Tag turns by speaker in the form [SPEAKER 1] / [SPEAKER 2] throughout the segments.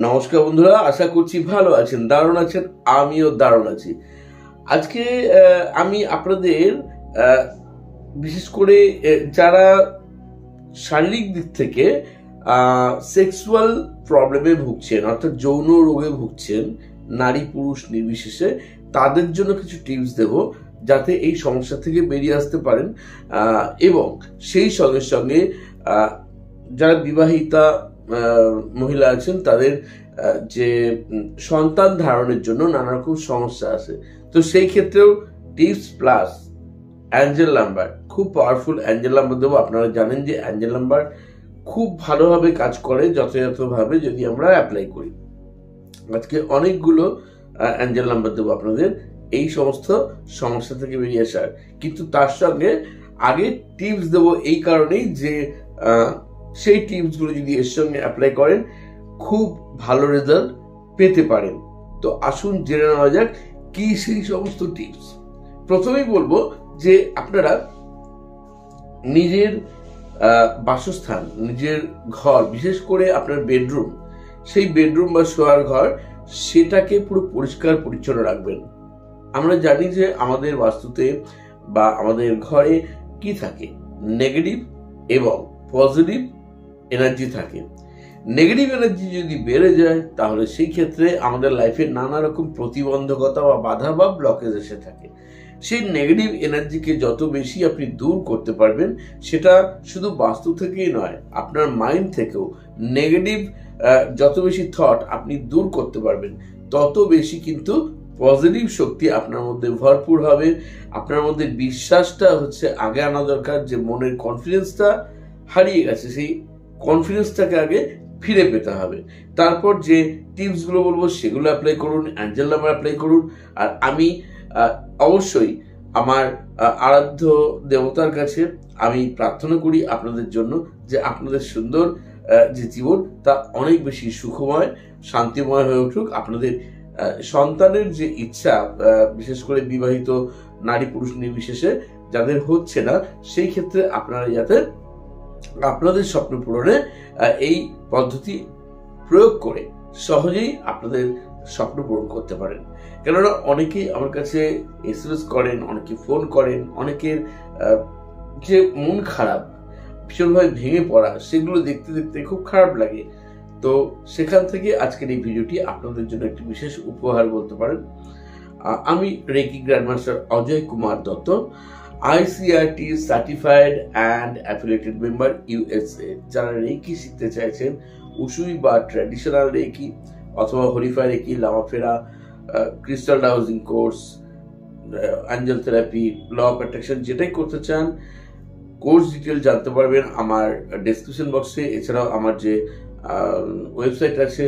[SPEAKER 1] নমস্কার বন্ধুরা, আশা করছি ভালো আছেন, দারুণ আছেন। আমিও দারুণ আছি। আজকে আমি আপনাদের বিশেষ করে যারা শারীরিক দিক থেকে সেক্সুয়াল প্রবলেমে ভুগছেন, অর্থাৎ যৌন রোগে ভুগছেন, নারী পুরুষ নির্বিশেষে, তাদের জন্য কিছু টিপস দেব যাতে এই সমস্যা থেকে বেরিয়ে আসতে পারেন। এবং সেই সঙ্গে সঙ্গে যারা বিবাহিতা মহিলা আছেন তাদের যে সন্তান ধারণের জন্য নানা রকম সমস্যা আছে, তো সেই ক্ষেত্রেও টিপস প্লাস অ্যাঞ্জেল নাম্বার, খুব পাওয়ারফুল অ্যাঞ্জেল নাম্বার দেবো। আপনারা জানেন যে অ্যাঞ্জেল নাম্বার খুব ভালোভাবে কাজ করে যথাযথভাবে যদি আমরা অ্যাপ্লাই করি। আজকে অনেকগুলো অ্যাঞ্জেল নাম্বার দেবো আপনাদের এই সমস্ত সমস্যা থেকে বেরিয়ে আসার, কিন্তু তার সঙ্গে আগে টিপস দেবো এই কারণেই যে সেই টিপসগুলো যদি এর সঙ্গে অ্যাপ্লাই করেন খুব ভালো রেজাল্ট পেতে পারেন। তো আসুন জেনে নেওয়া যাক কি সেই সমস্ত টিপস। প্রথমেই বলবো যে আপনারা নিজের বাসস্থান, নিজের ঘর, বিশেষ করে আপনার বেডরুম, সেই বেডরুম বা শোয়ার ঘর, সেটাকে পুরো পরিষ্কার পরিচ্ছন্ন রাখবেন। আমরা জানি যে আমাদের বাস্তুতে বা আমাদের ঘরে কি থাকে, নেগেটিভ এবং পজিটিভ এনার্জি থাকে। নেগেটিভ এনার্জি যদি বেড়ে যায় তাহলে সেই ক্ষেত্রে আমাদের লাইফে নানা রকম প্রতিবন্ধকতা বা বাধা বা ব্লকেজ এসে থাকে। সেই নেগেটিভ এনার্জিকে যত বেশি আপনি দূর করতে পারবেন, সেটা শুধু বাস্তু থেকেই নয়, আপনার মাইন্ড থেকেও নেগেটিভ যত বেশি থট আপনি দূর করতে পারবেন, তত বেশি কিন্তু পজিটিভ শক্তি আপনার মধ্যে ভরপুর হবে। আপনার মধ্যে বিশ্বাসটা আগে আনা দরকার, যে মনের কনফিডেন্সটা হারিয়ে গেছে, সেই কনফিডেন্সটাকে আগে ফিরে পেতে হবে। তারপর যে টিপসগুলো বলবো সেগুলো অ্যাপ্লাই করুন, অ্যাঞ্জেল নাম্বার অ্যাপ্লাই করুন। আর আমি অবশ্যই আমার আরাধ্য দেবতার কাছে আমি প্রার্থনা করি আপনাদের জন্য, যে আপনাদের সুন্দর যে জীবন তা অনেক বেশি সুখময়, শান্তিময় হয়ে উঠুক। আপনাদের সন্তানের যে ইচ্ছা, বিশেষ করে বিবাহিত নারী পুরুষ নির্বিশেষে যাদের হচ্ছে না, সেই ক্ষেত্রে আপনারা যাতে আপনাদের স্বপ্ন পূরণে এই পদ্ধতি প্রয়োগ করে সহজেই আপনাদের স্বপ্ন পূরণ করতে পারেন। কেননা অনেকেই আমার কাছে এসএমএস করেন, অনেকে ফোন করেন, অনেকের যে মন খারাপ, ভীষণভাবে ভেঙে পড়া, সেগুলো দেখতে দেখতে খুব খারাপ লাগে। তো সেখান থেকে আজকের এই ভিডিওটি আপনাদের জন্য একটি বিশেষ উপহার বলতে পারেন। আমি reiki grandmaster Ajay Kumar Dutta, ICRT certified and affiliated member USA। যারা রেকি শিখতে চাইছেন, উসুই বা ট্র্যাডিশনাল রেকি অথবা হরিফাই রেকি, লামাফেরা, crystal dowsing course, angel therapy, law of attraction, যেটাই করতে চান, কোর্স ডিটেল জানতে পারবেন আমার ডেসক্রিপশন বক্সে। এছাড়াও আমার যে ওয়েবসাইট আছে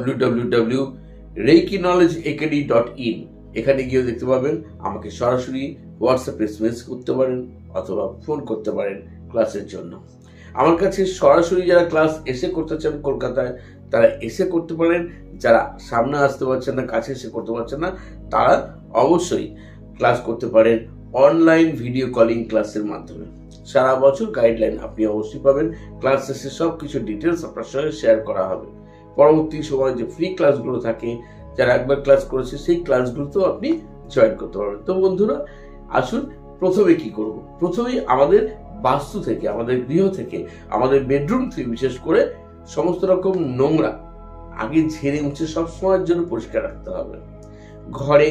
[SPEAKER 1] www.reikiknowledgeacademy.in, এখানে গিয়ে দেখতে পাবেন। আমাকে সরাসরি হোয়াটসঅ্যাপে এসএমএস করতে পারেন অথবা ফোন করতে পারেন ক্লাসের জন্য। আমার কাছে সরাসরি যারা ক্লাস এসে করতে চান কলকাতায়, তারা এসে করতে পারেন। যারা সামনে আসতে পারছেন না, কাছে এসে করতে পারছেন না, তারা অবশ্যই ক্লাস করতে পারেন অনলাইন ভিডিও কলিং ক্লাসের মাধ্যমে। সারা বছর গাইডলাইন আপনি অবশ্যই পাবেন। ক্লাস শেষে সবকিছু ডিটেলস আপনার সঙ্গে শেয়ার করা হবে। পরবর্তী সময় যে ফ্রি ক্লাসগুলো থাকে, যারা একবার ক্লাস করেছে সেই ক্লাসগুলোতেও আপনি জয়েন করতে পারবেন। তো বন্ধুরা, আসুন প্রথমে কি করব। প্রথমেই আমাদের বাস্তু থেকে, আমাদের গৃহ থেকে, আমাদের বেডরুম থেকে বিশেষ করে সমস্ত রকম নোংরা আগে ঝেড়ে মুছে সবসময়ের জন্য পরিষ্কার রাখতে হবে। ঘরে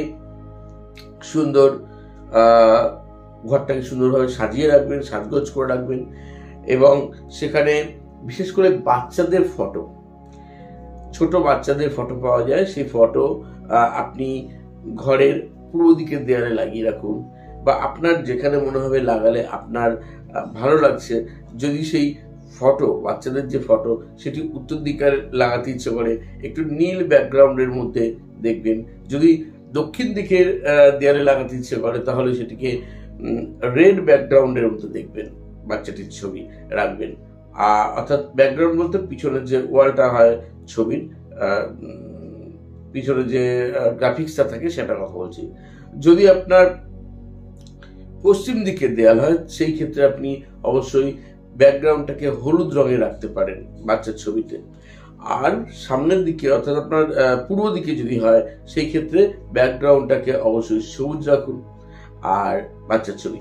[SPEAKER 1] সুন্দর ঘরটাকে সুন্দরভাবে সাজিয়ে রাখবেন, সাজগোজ করে রাখবেন। এবং সেখানে বিশেষ করে বাচ্চাদের ফটো, ছোট বাচ্চাদের ফটো পাওয়া যায়, সেই ফটো আপনি ঘরের পূর্ব দিকের দেয়ালে লাগিয়ে রাখুন, বা আপনার যেখানে মনে হবে লাগালে আপনার ভালো লাগছে। যদি সেই ফটো, বাচ্চাদের যে ফটো, সেটি উত্তর দিকে লাগাতে ইচ্ছে করে, একটু নীল ব্যাকগ্রাউন্ডের মধ্যে দেখবেন। যদি দক্ষিণ দিকের দেয়ালে লাগাতে ইচ্ছে করে, তাহলে সেটিকে রেড ব্যাকগ্রাউন্ডের মধ্যে দেখবেন, বাচ্চাটির ছবি রাখবেন। অর্থাৎ ব্যাকগ্রাউন্ড বলতে পিছনের যে ওয়ালটা হয় ছবির, পিছনে যে গ্রাফিক্সটা থাকে সেটা কথা বলছি। যদি আপনার পশ্চিম দিকে দেয়াল হয়, সেই ক্ষেত্রে আপনি অবশ্যই ব্যাকগ্রাউন্ডটাকে হলুদ রঙে রাখতে পারেন বাচ্চার ছবিতে। আর সামনের দিকে অর্থাৎ আপনার পূর্ব দিকে যদি হয় সেই ক্ষেত্রে ব্যাকগ্রাউন্ডটাকে অবশ্যই সবুজ রাখুন। আর বাচ্চার ছবি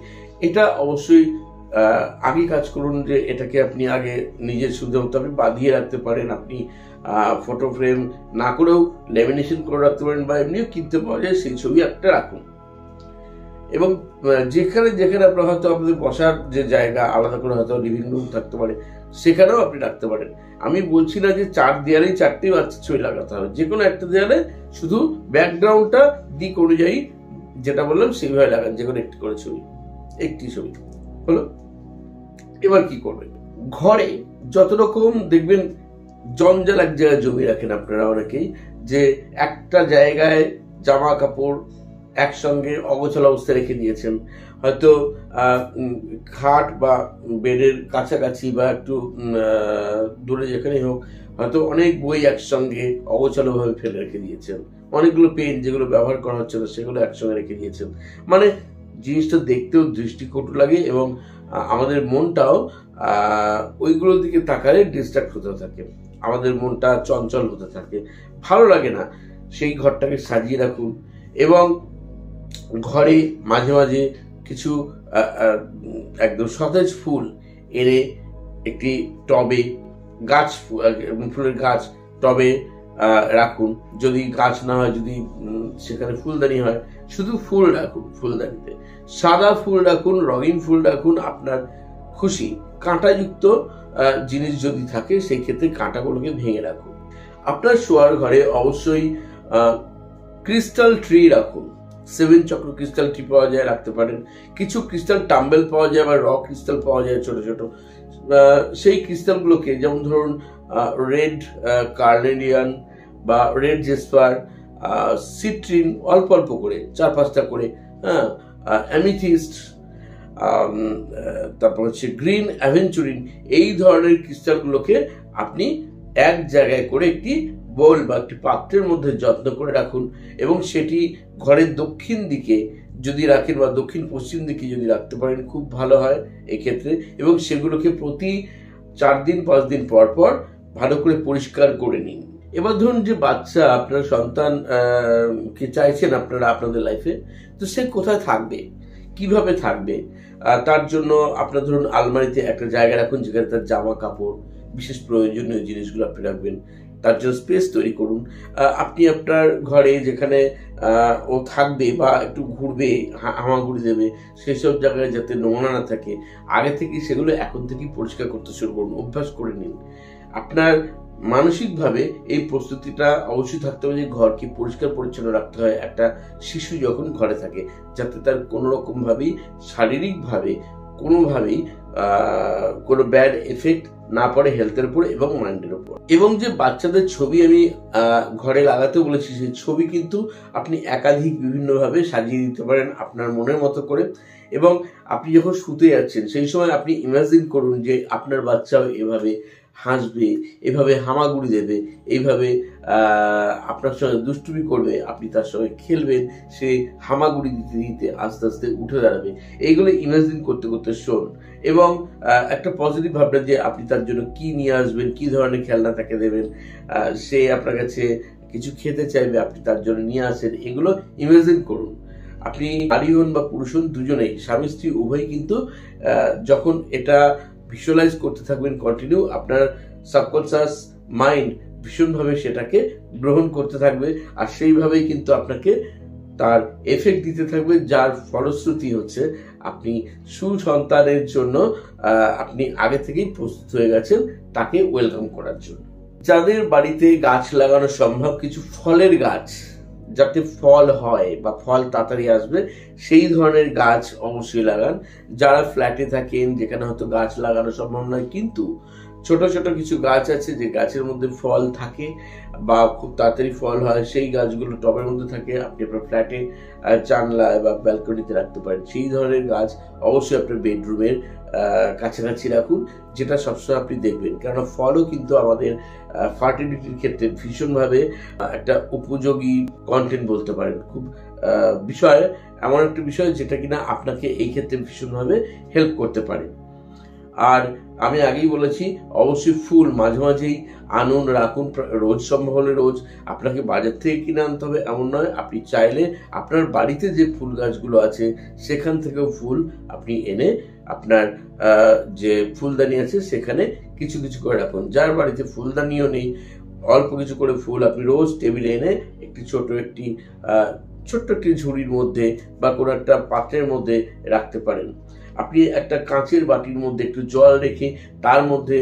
[SPEAKER 1] এটা অবশ্যই আগে কাজ করুন যে এটাকে আপনি আগে নিজের সুবিধা মতো আপনি বাঁধিয়ে রাখতে পারেন। আপনি ফটো ফ্রেম না করেও ল্যামিনেশন করে রাখতে পারেন বা এমনিও কিনতে পাওয়া যায়, সেই ছবি একটা রাখুন। এবং যেখানে যেখানে আপনার হয়তো আপনাদের বসার যে জায়গা আলাদা করে হয়তো লিভিং রুম থাকতে পারে, সেখানেও আপনি রাখতে পারেন। আমি বলছি না যে 4 দেয়ালেই 4টি বাচ্চার ছবি লাগাতে হবে, যে কোনো একটা দেয়ালে শুধু ব্যাকগ্রাউন্ডটা দিক অনুযায়ী যেটা বললাম সেইভাবে লাগান, যে কোনো একটি করে ছবি, একটি ছবি হলো। এবার কি করবেন, ঘরে যত রকম দেখবেন জঞ্জাল এক জায়গায় জমিয়ে রাখেন আপনারা অনেকেই, যে একটা জায়গায় জামা কাপড় একসঙ্গে অগোছালো অবস্থায় রেখে দিয়েছেন, হয়তো খাট বা বেডের কাছাকাছি বা একটু দূরে যেখানেই হোক, হয়তো অনেক বই একসঙ্গে অগোছালোভাবে ফেলে রেখে দিয়েছেন, অনেকগুলো পেন যেগুলো ব্যবহার করা হচ্ছে না সেগুলো একসঙ্গে রেখে দিয়েছেন। মানে জিনিসটা দেখতেও দৃষ্টিকটু লাগে এবং আমাদের মনটাও ওইগুলোর দিকে তাকালে ডিস্ট্রাক্ট হতে থাকে, আমাদের মনটা চঞ্চল হতে থাকে, ভালো লাগে না। সেই ঘরটাকে সাজিয়ে রাখুন এবং ঘরে মাঝে মাঝে কিছু একদম সতেজ ফুল এনে একটি টবে ফুলের গাছ টবে রাখুন। যদি গাছ না হয়, যদি সেখানে ফুলদানি হয়, শুধু ফুল রাখুন, ফুলদানিতে সাদা ফুল রাখুন, রঙিন ফুল রাখুন, আপনার খুশি। কাঁটাযুক্ত জিনিস যদি থাকে সেই ক্ষেত্রে কাঁটাগুলোকে ভেঙে রাখুন। আপনার শোয়ার ঘরে অবশ্যই ক্রিস্টাল ট্রি রাখুন, 7 চক্র ক্রিস্টাল ট্রি পাওয়া যায়, রাখতে পারেন। কিছু ক্রিস্টাল টাম্বেল পাওয়া যায় বা র ক্রিস্টাল পাওয়া যায় ছোট ছোট, সেই ক্রিস্টালগুলোকে যেমন ধরুন রেড কার্নেলিয়ান বা রেড জেসপার, সিট্রিন অল্প অল্প করে 4-5টা করে, হ্যাঁ, অ্যামিথিস্ট, তারপর হচ্ছে গ্রিন অ্যাভেঞ্চুরিন, এই ধরনের ক্রিস্টালগুলোকে আপনি এক জায়গায় করে একটি বোল বা একটি পাত্রের মধ্যে যত্ন করে রাখুন এবং সেটি ঘরের দক্ষিণ দিকে যদি রাখেন বা দক্ষিণ পশ্চিম দিকে যদি রাখতে পারেন খুব ভালো হয় এক্ষেত্রে। এবং সেগুলোকে প্রতি 4 দিন 5 দিন পর পর ভালো করে পরিষ্কার করে নিন। এবার ধরুন যে বাচ্চা, আপনার সন্তান কে চাইছেন আপনারা আপনাদের লাইফে, তো সে কোথায় থাকবে, কিভাবে থাকবে, তার জন্য আপনার ধরুন আলমারিতে একটা জায়গা রাখুন যেখানে তার জামা কাপড়, বিশেষ প্রয়োজনীয় জিনিসগুলো আপনি রাখবেন। তার জন্য স্পেস তৈরি করুন। আপনি আপনার ঘরে যেখানে ও থাকবে বা একটু ঘুরবে, হামাগুড়ি দেবে, সেসব জায়গায় যাতে নোংরা না থাকে, আগে থেকে সেগুলো এখন থেকেই পরিষ্কার করতে শুরু করুন, অভ্যাস করে নিন। আপনার মানসিকভাবে এই প্রস্তুতিটা অবশ্যই থাকতে হবে যে ঘরকে পরিষ্কার পরিচ্ছন্ন রাখতে হয় একটা শিশু যখন ঘরে থাকে, যাতে তার কোনো রকম ভাবেই শারীরিকভাবে কোনোভাবেই কোনো ব্যাড এফেক্ট না পড়ে হেলথের উপর এবং মাইন্ডের উপর। এবং যে বাচ্চাদের ছবি আমি ঘরে লাগাতে বলেছি, সেই ছবি কিন্তু আপনি একাধিক বিভিন্নভাবে সাজিয়ে দিতে পারেন আপনার মনের মতো করে। এবং আপনি যখন শুতে যাচ্ছেন সেই সময় আপনি ইমাজিন করুন যে আপনার বাচ্চাও এভাবে হাসবে, এভাবে হামাগুড়ি দেবে, এইভাবে আপনার সঙ্গে দুষ্টুমি করবে, আপনি তার সঙ্গে খেলবেন, সে হামাগুড়ি দিতে দিতে আস্তে আস্তে উঠে দাঁড়াবে। এইগুলো ইমাজিন করতে করতে শোন এবং একটা পজিটিভ ভাবনা যে আপনি তার জন্য কি নিয়ে আসবেন, কি ধরনের খেলনা তাকে দেবেন, সে আপনার কাছে কিছু খেতে চাইবে, আপনি তার জন্য নিয়ে আসেন, এগুলো ইমাজিন করুন। আপনি নারী হন বা পুরুষ হন, দুজনেই, স্বামী স্ত্রী উভয়ই কিন্তু যখন এটা ভিজুয়ালাইজ করতে থাকবেন কন্টিনিউ, আপনার সাবকনসিয়াস মাইন্ড ভীষণভাবে সেটাকে গ্রহণ করতে থাকবে আর সেইভাবেই কিন্তু আপনাকে তার এফেক্ট দিতে থাকবে, যার ফলশ্রুতি হচ্ছে আপনি সুসন্তানের জন্য আপনি আগে থেকেই প্রস্তুত হয়ে গেছেন তাকে ওয়েলকাম করার জন্য। যাদের বাড়িতে গাছ লাগানো সম্ভব, কিছু ফলের গাছ যাতে ফল হয় বা ফল তাড়াতাড়ি আসবে সেই ধরনের গাছ অবশ্যই লাগান। যারা ফ্ল্যাটে থাকেন যেখানে হয়তো গাছ লাগানো সম্ভব নয়, কিন্তু ছোট ছোট কিছু গাছ আছে যে গাছের মধ্যে ফল থাকে বা খুব তাড়াতাড়ি ফল হয়, সেই গাছগুলো টবের মধ্যে থাকে, আপনি আপনার ফ্ল্যাটে জানলায় বা ব্যালকনিতে রাখতে পারেন। সেই ধরনের গাছ অবশ্যই আপনার বেডরুমের কাছাকাছি রাখুন, যেটা সবসময় আপনি দেখবেন, কেননা ফলও কিন্তু আমাদের ফার্টিলিটির ক্ষেত্রে ভীষণভাবে একটা উপযোগী কন্টেন্ট বলতে পারেন, খুব বিষয়, এমন একটা বিষয় যেটা কিনা আপনাকে এই ক্ষেত্রে ভীষণভাবে হেল্প করতে পারে। আর আমি আগেই বলেছি, অবশ্যই ফুল মাঝে মাঝেই আনুন, রাখুন, রোজ সম্ভব হলে রোজ। আপনাকে বাজার থেকে কিনে আনতে হবে এমন নয়, আপনি চাইলে আপনার বাড়িতে যে ফুল গাছগুলো আছে সেখান থেকেও ফুল আপনি এনে আপনার যে ফুলদানি আছে সেখানে কিছু কিছু করে রাখুন। যার বাড়িতে ফুলদানিও নেই, অল্প কিছু করে ফুল আপনি রোজ টেবিলে এনে একটি ছোট্ট একটি ঝুড়ির মধ্যে বা কোনো একটা পাত্রের মধ্যে রাখতে পারেন। আপনি একটা কাঁচের বাটির মধ্যে একটু জল রেখে তার মধ্যে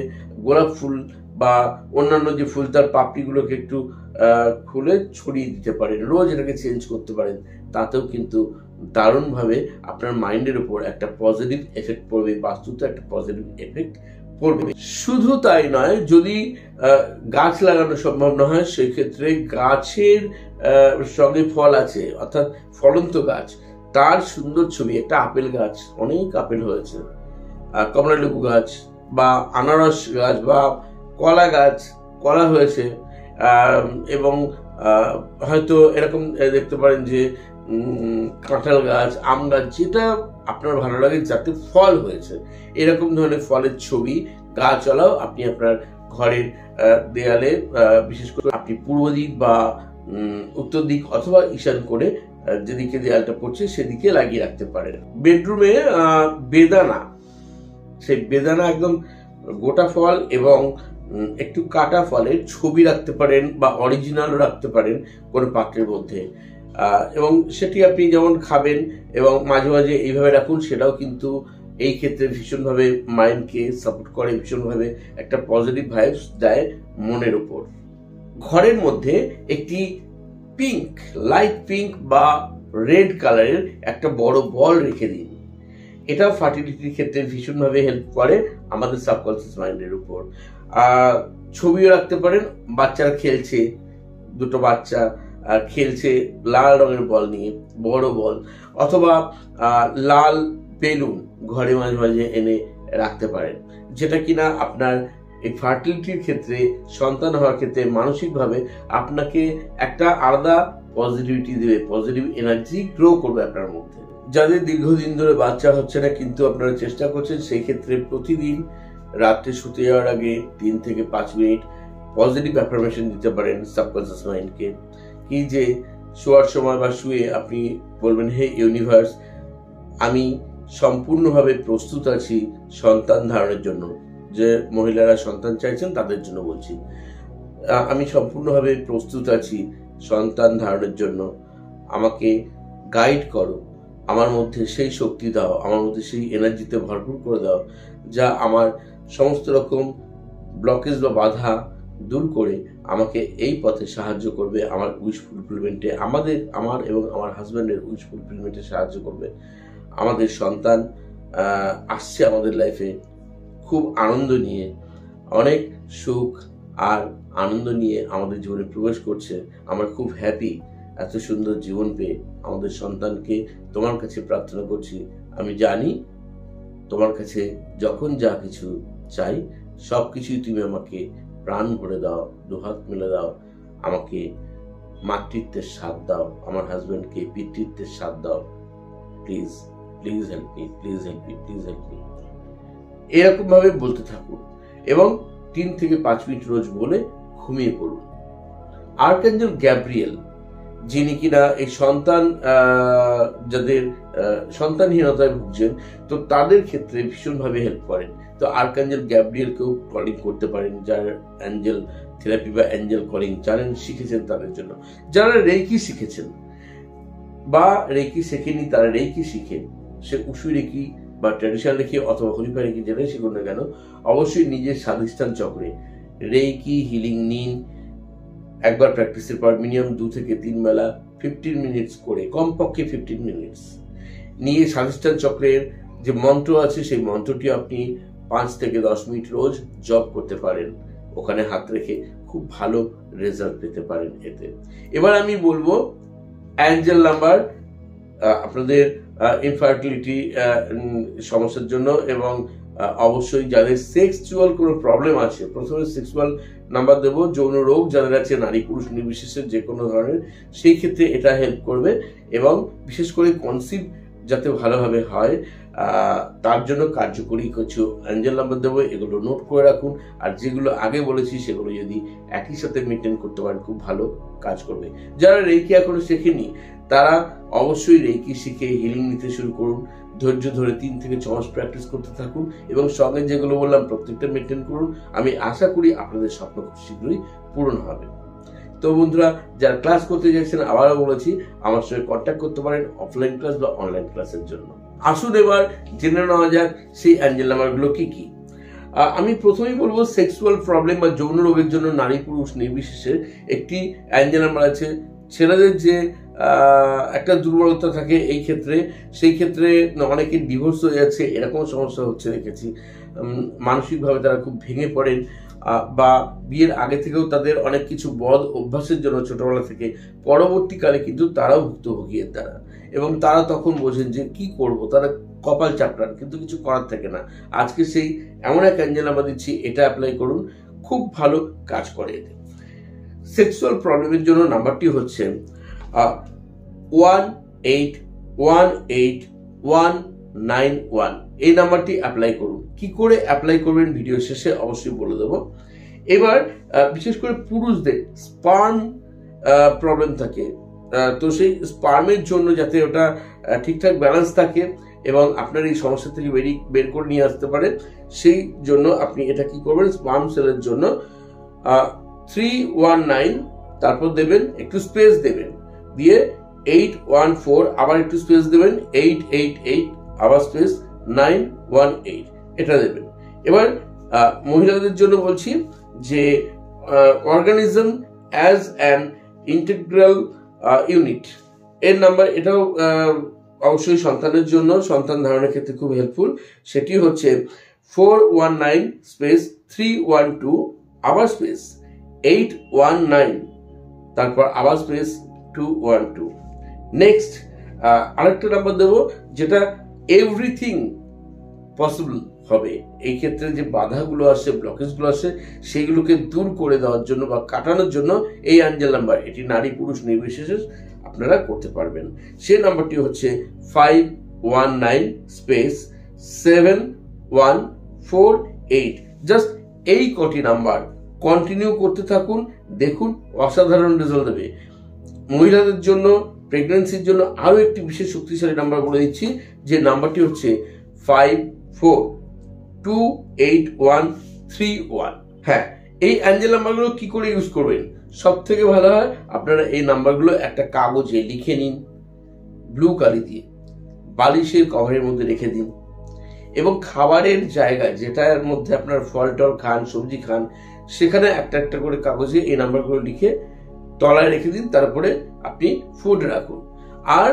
[SPEAKER 1] গোলাপ ফুল বা অন্যান্য যে ফুল তার পাপড়িগুলোকে একটু খুলে ছড়িয়ে দিতে পারেন, রোজ এটাকে চেঞ্জ করতে পারেন। তাতেও কিন্তু দারুণভাবে আপনার মাইন্ডের উপর একটা পজিটিভ এফেক্ট পড়বে, বাস্তুতে একটা পজিটিভ এফেক্ট পড়বে। শুধু তাই নয়, যদি গাছ লাগানো সম্ভব না হয় সেই ক্ষেত্রে গাছের সঙ্গে ফল আছে অর্থাৎ ফলন্ত গাছ, তার সুন্দর ছবি, একটা আপেল গাছ, অনেক আপেল হয়েছে, কমলা লেবু গাছ বা আনারস গাছ বা কলা গাছ, কলা হয়েছে, এবং হয়তো এরকম দেখতে পারেন যে কাঁঠাল গাছ, আম গাছ, যেটা আপনার ভালো লাগে যাতে ফল হয়েছে, এরকম ধরনের ফলের ছবি গাছওয়ালাও আপনি আপনার ঘরের দেয়ালে, বিশেষ করে আপনি পূর্ব দিক বা উত্তর দিক অথবা ঈশান করে যেদিকে দেয়ালটা পড়ছে সেদিকে লাগিয়ে রাখতে পারেন। বেডরুমে বেদানা, সেই বেদানা একদম গোটা ফল এবং একটু কাটা ফলের ছবি রাখতে পারেন বা অরিজিনাল রাখতে পারেন কোনো পাত্রের মধ্যে, এবং সেটি আপনি যেমন খাবেন এবং মাঝে মাঝে এইভাবে রাখুন, সেটাও কিন্তু এই ক্ষেত্রে ভীষণভাবে মাইন্ডকে সাপোর্ট করে, ভীষণভাবে একটা পজিটিভ ভাইবস দেয় মনের উপর। ঘরের মধ্যে একটি পিঙ্ক, লাইট পিঙ্ক বা রেড কালারের একটা বড় বল রেখে দিন। এটাও ফার্টিলিটির ক্ষেত্রে ভীষণভাবে হেল্প করে আমাদের সাবকনসিয়াস মাইন্ডের উপর। ছবিও রাখতে পারেন, বাচ্চারা খেলছে, দুটো বাচ্চা খেলছে লাল রঙের বল নিয়ে, বড় বল, অথবা লাল বেলুন ঘরে মাঝে মাঝে এনে রাখতে পারেন, যেটা কিনা আপনার এই ফার্টিলিটির ক্ষেত্রে, সন্তান হওয়ার ক্ষেত্রে মানসিকভাবে আপনাকে একটা আলাদা পজিটিভিটি দেবে, পজিটিভ এনার্জি গ্রো করবে আপনার মধ্যে। যাদের দীর্ঘদিন ধরে বাচ্চা হচ্ছে না কিন্তু আপনারা চেষ্টা করছেন, সেই ক্ষেত্রে প্রতিদিন রাত্রে শুতে যাওয়ার আগে 3 থেকে 5 মিনিট পজিটিভ অ্যাফার্মেশন দিতে পারেন সাবকনসিয়াস মাইন্ডকে। কি যে শোয়ার সময় বা শুয়ে আপনি বলবেন, হে ইউনিভার্স, আমি সম্পূর্ণভাবে প্রস্তুত আছি সন্তান ধারণের জন্য। যে মহিলারা সন্তান চাইছেন তাদের জন্য বলছি, আমি সম্পূর্ণভাবে প্রস্তুত আছি সন্তান ধারণের জন্য। আমাকে গাইড করো, আমার মধ্যে সেই শক্তি দাও, আমার মধ্যে সেই এনার্জিতে ভরপুর করে দাও যা আমার সমস্ত রকম ব্লকেজ বা বাধা দূর করে আমাকে এই পথে সাহায্য করবে, আমার উইশ ফুলফিলমেন্টে, আমার এবং আমার হাজব্যান্ডের উইশ ফুলফিলমেন্টে সাহায্য করবে। আমাদের সন্তান আসছে আমাদের লাইফে খুব আনন্দ নিয়ে, অনেক সুখ আর আনন্দ নিয়ে আমাদের জীবনে প্রবেশ করছে। আমরা খুব হ্যাপি এত সুন্দর জীবন পেয়ে। আমাদের সন্তানকে তোমার কাছে প্রার্থনা করছি, আমি জানি তোমার কাছে যখন যা কিছু চাই সব কিছুই তুমি আমাকে প্রাণ ভরে দাও, দুহাত মেলে দাও, আমাকে মাতৃত্বের স্বাদ দাও, আমার হাজব্যান্ডকে পিতৃত্বের স্বাদ দাও। Please please help me, please help me, please help me. এরকম ভাবে বলতে থাকুন এবং 3 থেকে 5 মিনিট রোজ বলে ঘুমিয়ে পড়ুন। আর্কএঞ্জেল গ্যাব্রিয়েল, যিনি কিনা এই যাদের সন্তানহীনতায় ভুগছেন, তো তাদের ক্ষেত্রে ভীষণভাবে হেল্প করেন। তো আর্কএঞ্জেল গ্যাব্রিয়েলকেও কলিং করতে পারেন, যারা অ্যাঞ্জেল থেরাপি বা অ্যাঞ্জেল কলিং জানেন, শিখেছেন তাদের জন্য। যারা রেকি শিখেছেন বা রেকি শেখেনি, তারা রেকি শিখেন, সে উশু রেকি বা ট্র্যাডিশনাল রেকি অথবা হরিফা রেকি যেটাই শিখুন না কেন, অবশ্যই নিজের স্বাধিষ্ঠান চক্রে রেকি হিলিং নিন। একবার প্র্যাকটিসের পর মিনিমাম 2 থেকে 3 বেলা 15 মিনিটস করে, কমপক্ষে 15 মিনিটস নিয়ে স্বাধিষ্ঠান চক্রের যে মন্ত্র আছে সেই মন্ত্রটি আপনি 5 থেকে 10 মিনিট রোজ জপ করতে পারেন, ওখানে হাত রেখে খুব ভালো রেজাল্ট পেতে পারেন এতে। এবার আমি বলবো অ্যাঞ্জেল নাম্বার আপনাদের ইনফার্টিলিটি সমস্যার জন্য, এবং অবশ্যই যাদের সেক্সুয়াল কোনো প্রবলেম আছে, প্রথমে সেক্সুয়াল নাম্বার দেবো। যৌন রোগ যাদের আছে, নারী পুরুষ নির্বিশেষে যে কোনো ধরনের, সেই ক্ষেত্রে এটা হেল্প করবে। এবং বিশেষ করে কনসিভ যাতে ভালোভাবে হয়, তার জন্য কার্যকরী কিছু অ্যাঞ্জেল নাম্বার দেবো, এগুলো নোট করে রাখুন। আর যেগুলো আগে বলেছি সেগুলো যদি একই সাথে মেনটেন করতে পারেন খুব ভালো কাজ করবে। যারা রেকি এখনো শেখেনি তারা অবশ্যই রেকি শিখে হিলিং নিতে শুরু করুন। ধৈর্য ধরে 3 থেকে 6 মাস প্র্যাকটিস করতে থাকুন এবং সঙ্গে যেগুলো বললাম প্রত্যেকটা মেনটেন করুন। আমি আশা করি আপনাদের স্বপ্ন খুব শীঘ্রই পূরণ হবে। তো বন্ধুরা, যারা ক্লাস করতে চাইছেন আবারও বলেছি আমার সঙ্গে কন্ট্যাক্ট করতে পারেন অফলাইন ক্লাস বা অনলাইন ক্লাসের জন্য। আসুন এবার জেনে নেওয়া যাক সেই অ্যাঞ্জেল নাম্বারগুলো কি কি। আমি প্রথমেই বলবো সেক্সুয়াল প্রবলেম বা যৌন রোগের জন্য নারী পুরুষ নির্বিশেষে একটি অ্যাঞ্জেল নাম্বার আছে। ছেলেদের যে একটা দুর্বলতা থাকে এই ক্ষেত্রে, সেই ক্ষেত্রে অনেকে ডিভোর্স হয়ে যাচ্ছে, এরকম সমস্যা হচ্ছে দেখেছি। মানসিকভাবে তারা খুব ভেঙে পড়েন বা বিয়ের আগে থেকেও তাদের অনেক কিছু বদ অভ্যাসের জন্য ছোটবেলা থেকে পরবর্তীকালে কিন্তু তারাও ভুক্তভোগী এর দ্বারা, এবং তারা তখন বোঝেন যে কি করব, তারা কপাল চাপড়ান কিন্তু কিছু করার থাকে না। আজকে সেই এমন এক অ্যাঞ্জেল নাম্বার দিচ্ছি, এটা অ্যাপ্লাই করুন, খুব ভালো কাজ করে এতে। সেক্সুয়াল প্রবলেমের জন্য নাম্বারটি হচ্ছে 18189191। এই নাম্বারটি অ্যাপ্লাই করুন। কি করে অ্যাপ্লাই করবেন ভিডিও শেষে অবশ্যই বলে দেবো। এবার বিশেষ করে পুরুষদের স্পার্ম প্রবলেম থাকে, তো সেই স্পার্মের জন্য যাতে ওটা ঠিকঠাক ব্যালেন্স থাকে এবং আপনার এই সমস্যা থেকে বের করে নিয়ে আসতে পারে, সেই জন্য আপনি এটা কি করবেন, স্পার্ম সেলের জন্য 319 তারপর দেবেন, একটু স্পেস দেবেন, দিয়ে 814 আবার একটু স্পেস দেবেন, 888 আবার স্পেস 918 এটা দেবেন। এবার মহিলাদের জন্য বলছি যে organism as an integral unit এর নাম্বার, এটাও অবশ্যই সন্তানের জন্য, সন্তান ধারণের ক্ষেত্রে খুব হেল্পফুল। সেটি হচ্ছে 419 স্পেস 312 আবার স্পেস 819 তারপর আবার স্পেস 212। নেক্সট আরেকটা নাম্বার দেবো যেটা এভরিথিং পসিবল হবে। এই ক্ষেত্রে যে বাধাগুলো আসে, ব্লকেজগুলো আসে, সেইগুলোকে দূর করে দেওয়ার জন্য বা কাটানোর জন্য এই অ্যাঞ্জেল নাম্বার, এটি নারী পুরুষ নির্বিশেষে আপনারা করতে পারবেন। সেই নাম্বারটি হচ্ছে 519 স্পেস 7148। জাস্ট এই কটি নাম্বার কন্টিনিউ করতে থাকুন, দেখুন অসাধারণ রেজাল্ট দেবে। মহিলাদের জন্য প্রেগন্যান্সির জন্য আরো একটি বিশেষ শক্তিশালী নাম্বার বলে দিচ্ছি, যে নাম্বারটি হচ্ছে 54283131। হ্যাঁ, এই অ্যাঞ্জেল নাম্বারগুলো কি করে ইউজ করবেন, সব থেকে ভালো হয় আপনারা এই নাম্বারগুলো একটা কাগজে লিখে নিন, ব্লু কালি দিয়ে বালিশের কভারের মধ্যে রেখে দিন, এবং খাবারের জায়গায় যেটার মধ্যে আপনার ফল টল খান, সবজি খান, সেখানে একটা একটা করে কাগজে এই নাম্বারগুলো লিখে তলায় রেখে দিন। তারপরে আপনি ফুড রাখুন। আর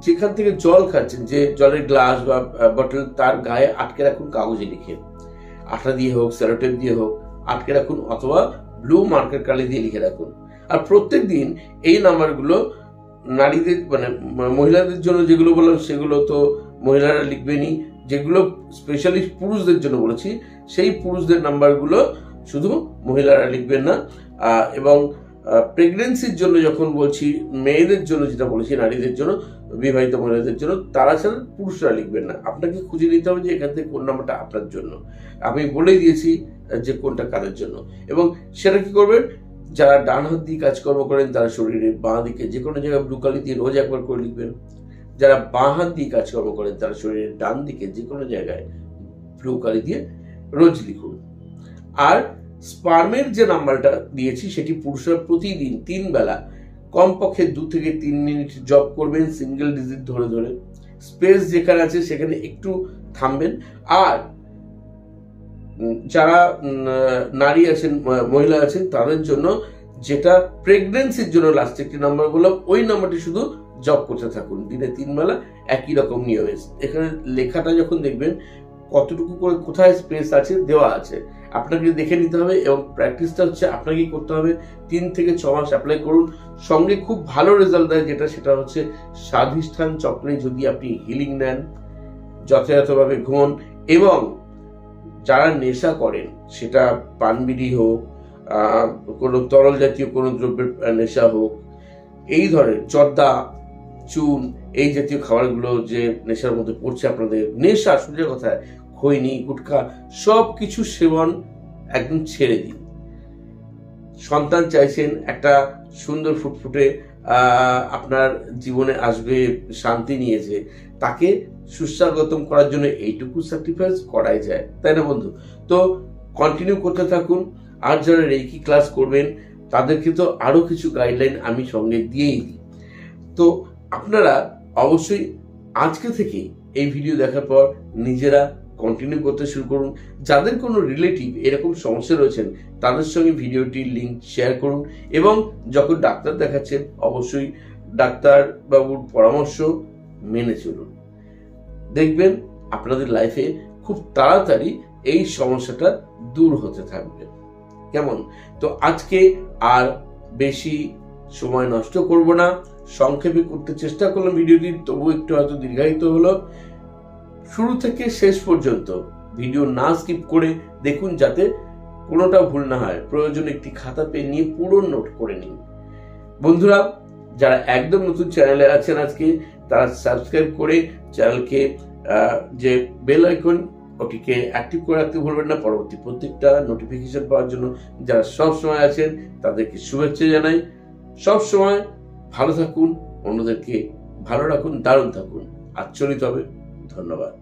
[SPEAKER 1] যেখান থেকে জল খাচ্ছেন, যে জলের গ্লাস বা বটল, তার গায়ে আটকে রাখুন কাগজে লিখে, আঠা দিয়ে হোক, সেলোটেপ দিয়ে হোক আটকে রাখুন, অথবা ব্লু মার্কার কালি দিয়ে লিখে রাখুন। আর প্রত্যেক দিন এই নাম্বারগুলো নারীদের মানে মহিলাদের জন্য যেগুলো বললাম সেগুলো তো মহিলারা লিখবেনই, যেগুলো স্পেশালি পুরুষদের জন্য বলেছি সেই পুরুষদের নাম্বারগুলো শুধু মহিলারা লিখবেন না। এবং প্রেগনেন্সির জন্য যখন বলছি, মেয়েদের জন্য যেটা বলেছি, নারীদের জন্য, বিবাহিত মহিলাদের জন্য, তারা ছাড়া পুরুষরা লিখবেন না। আপনাকে খুঁজে নিতে হবে যে এখান থেকে কোন নাম্বারটা আপনার জন্য। আমি বলেই দিয়েছি যে কোনটা কাদের জন্য, এবং সেটা কি করবেন, যারা ডান হাত দিয়ে কাজকর্ম করেন তারা শরীরের বাঁ দিকে যে কোনো জায়গায় ব্লু কালি দিয়ে রোজ একবার করে লিখবেন। যারা বাঁ হাত দিয়ে কাজকর্ম করেন তারা শরীরের ডান দিকে যে কোনো জায়গায় ব্লু কালি দিয়ে রোজ লিখুন। আর স্পার্মের যে নাম্বারটা দিয়েছি সেটি পুরুষরা প্রতিদিন 3 বেলা কমপক্ষে 2 থেকে 3 মিনিট জব করবেন, সিঙ্গেল ডিজিট ধরে ধরে। স্পেস যেখানে আছে সেখানে একটু থামবেন। আর যারা নারী আছেন, মহিলা আছেন, তাদের জন্য যেটা প্রেগনেন্সির জন্য লাস্ট একটি নাম্বার বললাম, ওই নাম্বারটি শুধু জব করতে থাকুন দিনে 3 বেলা একই রকম নিয়মে। এখানে লেখাটা যখন দেখবেন কতটুকু করে কোথায় স্পেস আছে দেওয়া আছে, আপনাকে দেখে নিতে হবে, এবং প্র্যাকটিসটা হচ্ছে আপনাকেই করতে হবে। 3 থেকে 6 মাস অ্যাপ্লাই করুন, সঙ্গে খুব ভালো রেজাল্ট দেয় সেটা হচ্ছে স্বাধিষ্ঠান চক্রে যদি আপনি হিলিং নেন, যথাযথভাবে ঘুমন, এবং যারা নেশা করেন, সেটা পানবিড়ি হোক, কোনো তরল জাতীয় কোনো দ্রব্যের নেশা হোক, এই ধরনের জর্দা, চুন এই জাতীয় খাবারগুলো যে নেশার মধ্যে পড়ছে আপনাদের, নেশা সোজা কথা, খৈনি গুটখা সব কিছু সেবন একদম ছেড়ে দিন। সন্তান চাইছেন, একটা সুন্দর ফুটফুটে আপনার জীবনে আসবে, শান্তি নিয়েছে, তাকে সুস্বাগতম করার জন্য এইটুকু স্যাক্রিফাইস করাই যায়, তাই না বন্ধু? তো কন্টিনিউ করতে থাকুন। আর যারা রেকি ক্লাস করবেন তাদেরকে তো আরো কিছু গাইডলাইন আমি সঙ্গে দিয়েই দিই। তো আপনারা অবশ্যই আজকে থেকে এই ভিডিও দেখার পর নিজেরা কন্টিনিউ করতে শুরু করুন। যাদের কোনো রিলেটিভ এরকম সমস্যা রয়েছেন তাদের সঙ্গে ভিডিওটির লিঙ্ক শেয়ার করুন, এবং যখন ডাক্তার দেখাচ্ছেন অবশ্যই ডাক্তার বাবুর পরামর্শ মেনে চলুন। দেখবেন আপনাদের লাইফে খুব তাড়াতাড়ি এই সমস্যাটা দূর হতে থাকবে। কেমন? তো আজকে আর বেশি সময় নষ্ট করব না, সংক্ষেপে করতে চেষ্টা করলাম ভিডিওটি, তবু একটু হয়তো দীর্ঘায়িত হলো। শুরু থেকে শেষ পর্যন্ত ভিডিও না স্কিপ করে দেখুন, যাতে কোনোটা ভুল না হয়। প্রয়োজন একটি খাতা পেন নিয়ে পুরো নোট করে নিন। বন্ধুরা, যারা একদম নতুন চ্যানেলে আছেন আজকে, তারা সাবস্ক্রাইব করে চ্যানেলকে যে বেল আইকন ওটিকে অ্যাক্টিভ করে রাখতে ভুলবেন না, পরবর্তী প্রত্যেকটা নোটিফিকেশন পাওয়ার জন্য। যারা সব সময় আছেন তাদেরকে শুভেচ্ছা জানাই। সব সময় ভালো থাকুন, অন্যদেরকে ভালো রাখুন, দারুণ থাকুন। আর চলিত হবে। ধন্যবাদ।